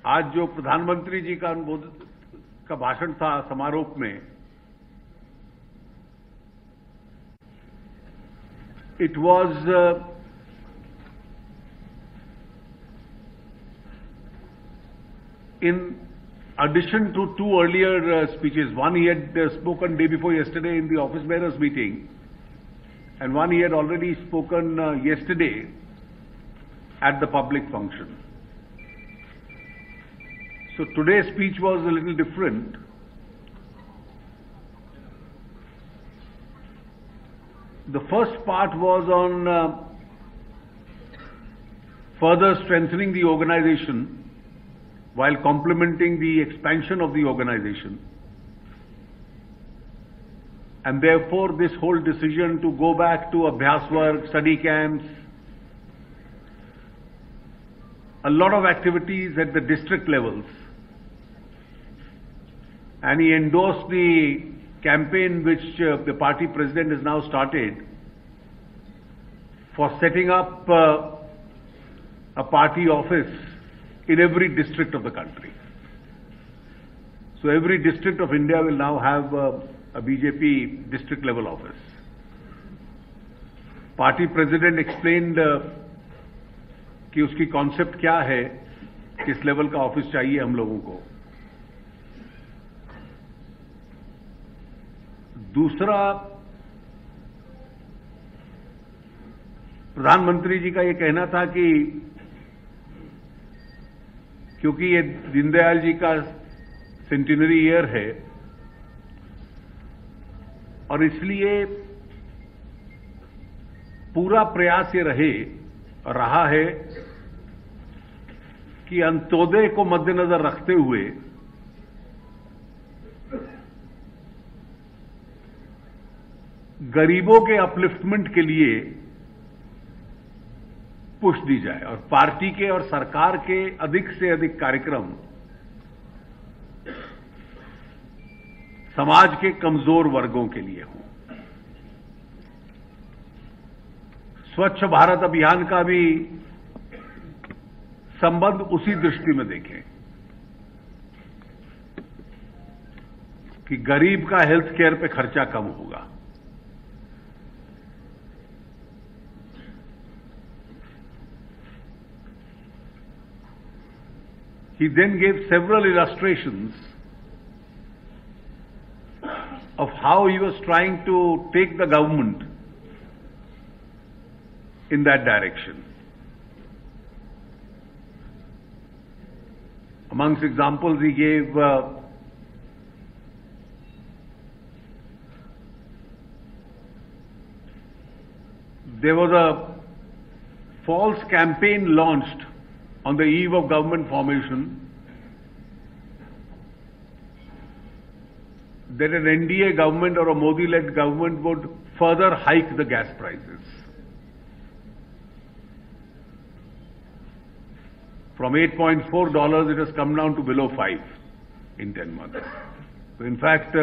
आज जो प्रधानमंत्री जी का अनुबोधित का भाषण था समारोह में, it was in addition to two earlier speeches. One he had spoken day before yesterday in the office bearers meeting, and one he had already spoken yesterday at the public function. So today's speech was a little different. The first part was on further strengthening the organization while complementing the expansion of the organization. And therefore, this whole decision to go back to Abhyas work, study camps, a lot of activities at the district levels. And he endorsed the campaign which the party president has now started for setting up a party office in every district of the country. So every district of India will now have a BJP district level office. Party president explained कि उसकी concept क्या है, किस level का office चाहिए हम लोगों को. दूसरा, प्रधानमंत्री जी का ये कहना था कि क्योंकि ये दीनदयाल जी का सेंटिनरी ईयर है और इसलिए पूरा प्रयास ये रहा है कि अंत्योदय को मद्देनजर रखते हुए गरीबों के अपलिफ्टमेंट के लिए पुश दी जाए और पार्टी के और सरकार के अधिक से अधिक कार्यक्रम समाज के कमजोर वर्गों के लिए हों. स्वच्छ भारत अभियान का भी संबंध उसी दृष्टि में देखें कि गरीब का हेल्थ केयर पे खर्चा कम होगा. He then gave several illustrations of how he was trying to take the government in that direction. Amongst examples he gave there was a false campaign launched on the eve of government formation that an NDA government or a Modi-led government would further hike the gas prices. From $8.4, it has come down to below $5 in 10 months. So in fact,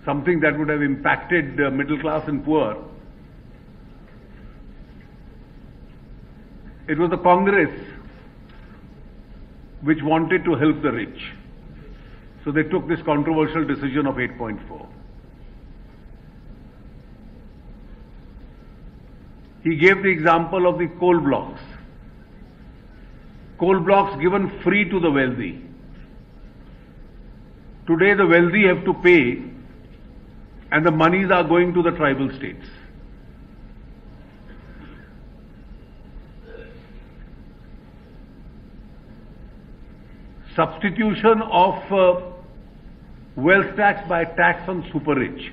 something that would have impacted middle class and poor. It was the Congress which wanted to help the rich. So they took this controversial decision of 8.4. He gave the example of the coal blocks. Coal blocks given free to the wealthy. Today the wealthy have to pay and the monies are going to the tribal states. Substitution of wealth tax by tax on super rich.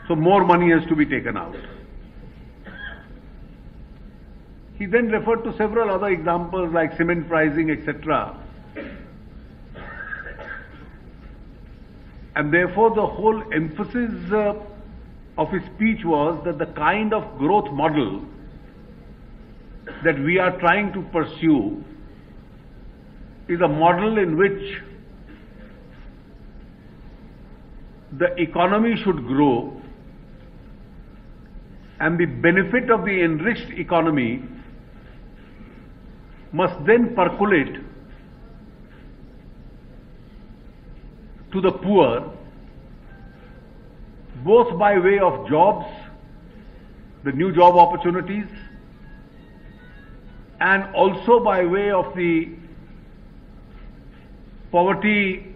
So more money has to be taken out. He then referred to several other examples like cement pricing, etc. And therefore the whole emphasis of his speech was that the kind of growth model that we are trying to pursue is a model in which the economy should grow and the benefit of the enriched economy must then percolate to the poor, both by way of jobs, the new job opportunities, and also by way of the poverty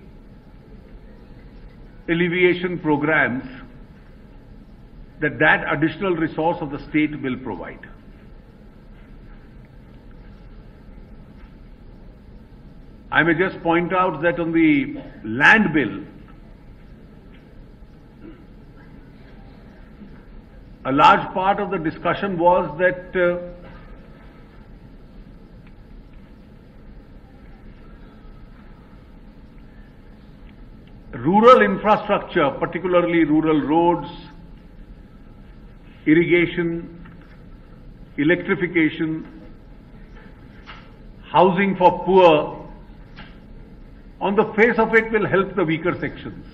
alleviation programs that additional resource of the state will provide. I may just point out that on the land bill, a large part of the discussion was that rural infrastructure, particularly rural roads, irrigation, electrification, housing for poor, on the face of it will help the weaker sections.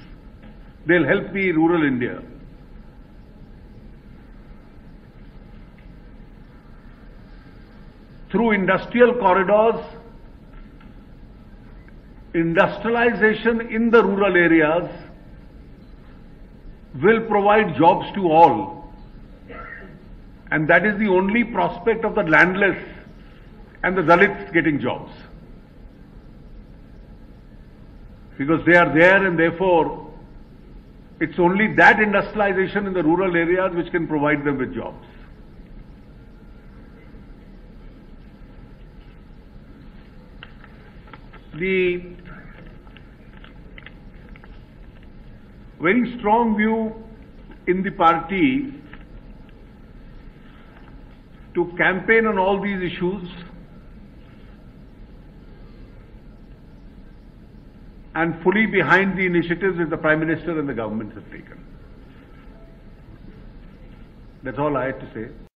They'll help the rural India. Through industrial corridors, industrialization in the rural areas will provide jobs to all. And that is the only prospect of the landless and the Dalits getting jobs. Because they are there, and therefore it's only that industrialization in the rural areas which can provide them with jobs. The very strong view in the party to campaign on all these issues and fully behind the initiatives that the Prime Minister and the government have taken. That's all I had to say.